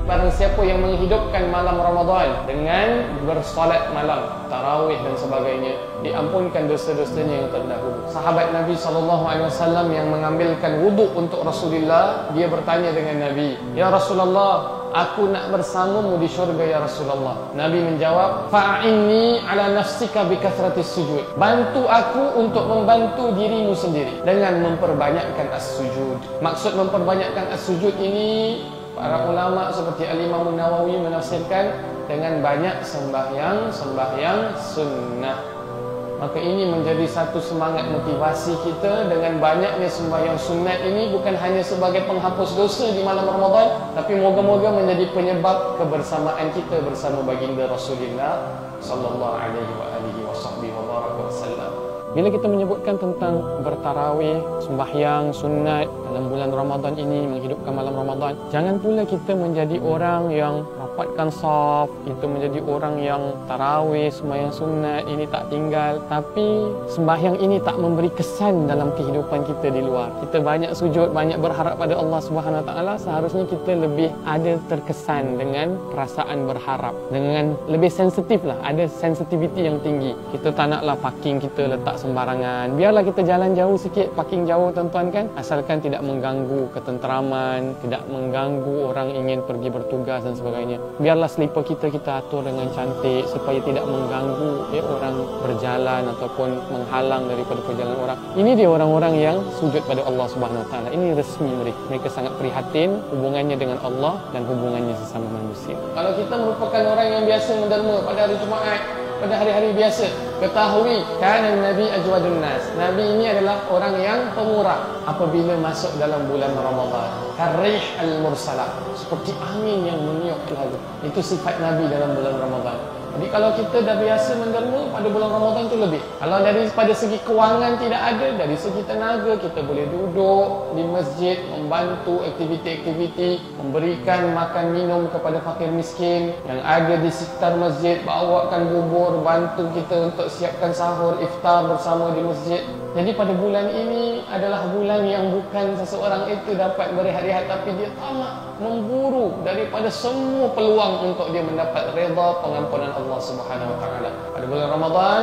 Barang siapa yang menghidupkan malam Ramadan dengan bersolat malam, tarawih dan sebagainya, diampunkan dosa-dosanya yang terdahulu. Sahabat Nabi SAW yang mengambilkan wuduk untuk Rasulullah, dia bertanya dengan Nabi, "Ya Rasulullah, aku nak bersamamu di syurga ya Rasulullah." Nabi menjawab, "Fa'inni ala nafsika bikathratis sujud." Bantu aku untuk membantu dirimu sendiri dengan memperbanyakkan as-sujud. Maksud memperbanyakkan as-sujud ini, para ulama seperti Al-Imam Nawawi menafsirkan dengan banyak sembahyang sunnah. Maka ini menjadi satu semangat motivasi kita dengan banyaknya sembahyang sunat ini, bukan hanya sebagai penghapus dosa di malam Ramadan, tapi moga-moga menjadi penyebab kebersamaan kita bersama baginda Rasulullah sallallahu alaihi wasallam. Bila kita menyebutkan tentang bertarawih, sembahyang sunat dalam bulan Ramadan ini, menghidupkan malam Ramadan, jangan pula kita menjadi orang yang rapatkan saf, kita menjadi orang yang tarawih, sembahyang sunat ini tak tinggal, tapi sembahyang ini tak memberi kesan dalam kehidupan kita di luar. Kita banyak sujud, banyak berharap pada Allah Subhanahu Wa Taala, seharusnya kita lebih ada terkesan dengan perasaan berharap, dengan lebih sensitif lah, ada sensitivity yang tinggi. Kita tak naklah parking kita letak sembarangan. Biarlah kita jalan jauh sikit, parking jauh tuan-tuan kan, asalkan tidak mengganggu ketenteraman, tidak mengganggu orang ingin pergi bertugas dan sebagainya. Biarlah slipper kita atur dengan cantik supaya tidak mengganggu orang berjalan ataupun menghalang daripada perjalanan orang. Ini dia orang-orang yang sujud pada Allah Subhanahu Wa Taala. Ini resmi mereka. Mereka sangat prihatin hubungannya dengan Allah dan hubungannya sesama manusia. Kalau kita merupakan orang yang biasa menderma pada hari Jumaat, pada hari-hari biasa, ketahui kana Nabi ajwadun nas. Nabi ini adalah orang yang pemurah apabila masuk dalam bulan Ramadan. Karih al-mursalah, seperti angin yang meniup lalu. Itu sifat Nabi dalam bulan Ramadan. Jadi kalau kita dah biasa menderma, pada bulan Ramadan tu lebih. Kalau daripada segi kewangan tidak ada, dari segi tenaga kita boleh duduk di masjid, membantu aktiviti-aktiviti, memberikan makan minum kepada fakir miskin yang ada di sekitar masjid, bawakan bubur, bantu kita untuk siapkan sahur, iftar bersama di masjid. Jadi pada bulan ini adalah bulan yang bukan seseorang itu dapat berehat-rehat, tapi dia tamak memburu daripada semua peluang untuk dia mendapat redha pengampunan Allah Subhanahu Wa Taala. Pada bulan Ramadan,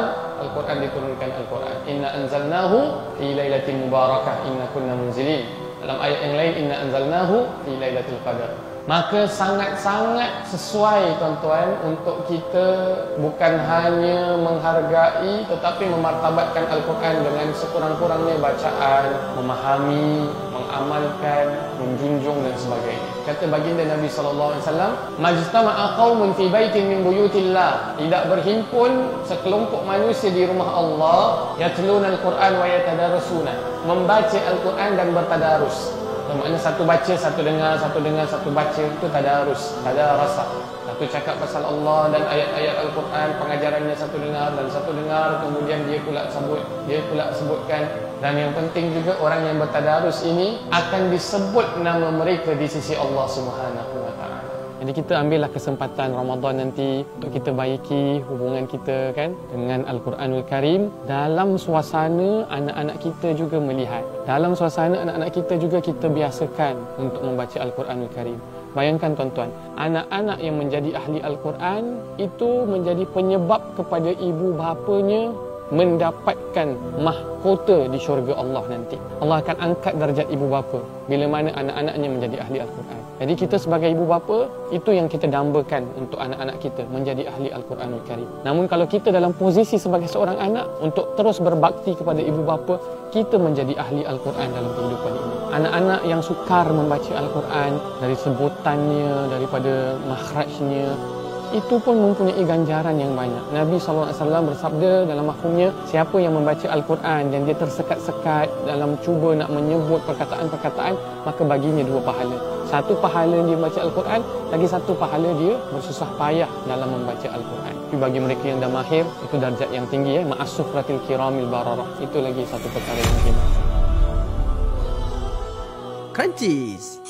Al-Quran diturunkan Al-Quran. Inna anzalnahu fi lailatin mubarakah inna kunna munzilin. Dalam ayat yang lain, inna anzalnahu fi lailatul qadar. Maka sangat-sangat sesuai tuan-tuan untuk kita bukan hanya menghargai tetapi memartabatkan Al-Quran dengan sekurang-kurangnya bacaan, memahami, mengamalkan, menjunjung dan sebagainya. Kata baginda Nabi SAW, "Majtama'a qaumun fi baitin min buyutillah." Tidak berhimpun sekelompok manusia di rumah Allah, yatluna al-Quran wa yatadarasuna, membaca Al-Quran dan bertadarus. Maksudnya satu baca, satu dengar, satu baca, itu tadarus, tadarasa. Satu cakap pasal Allah dan ayat-ayat Al-Quran, pengajarannya satu dengar, kemudian dia pula sebutkan. Dan yang penting juga, orang yang bertadarus ini akan disebut nama mereka di sisi Allah Subhanahu Wa Taala. Jadi kita ambillah kesempatan Ramadan nanti untuk kita baiki hubungan kita kan dengan Al-Quranul Karim, dalam suasana anak-anak kita juga melihat. Dalam suasana anak-anak kita juga kita biasakan untuk membaca Al-Quranul Karim. Bayangkan tuan-tuan, anak-anak yang menjadi ahli Al-Quran itu menjadi penyebab kepada ibu bapanya mendapatkan mahkota di syurga Allah nanti. Allah akan angkat darjat ibu bapa bila mana anak-anaknya menjadi ahli Al-Quran. Jadi kita sebagai ibu bapa, itu yang kita dambakan untuk anak-anak kita menjadi ahli Al-Quranul Karim. Namun kalau kita dalam posisi sebagai seorang anak untuk terus berbakti kepada ibu bapa, kita menjadi ahli Al-Quran dalam kehidupan ini. Anak-anak yang sukar membaca Al-Quran, dari sebutannya, daripada makhrajnya, itu pun mempunyai ganjaran yang banyak. Nabi SAW bersabda dalam mafhumnya, siapa yang membaca Al-Quran dan dia tersekat-sekat dalam cuba nak menyebut perkataan-perkataan, maka baginya dua pahala. Satu pahala dia membaca Al-Quran, lagi satu pahala dia bersusah payah dalam membaca Al-Quran. Tapi bagi mereka yang dah mahir, itu darjat yang tinggi, ma'as-sufratil kiramil bararah. Itu lagi satu perkara yang hebat. Crunchies.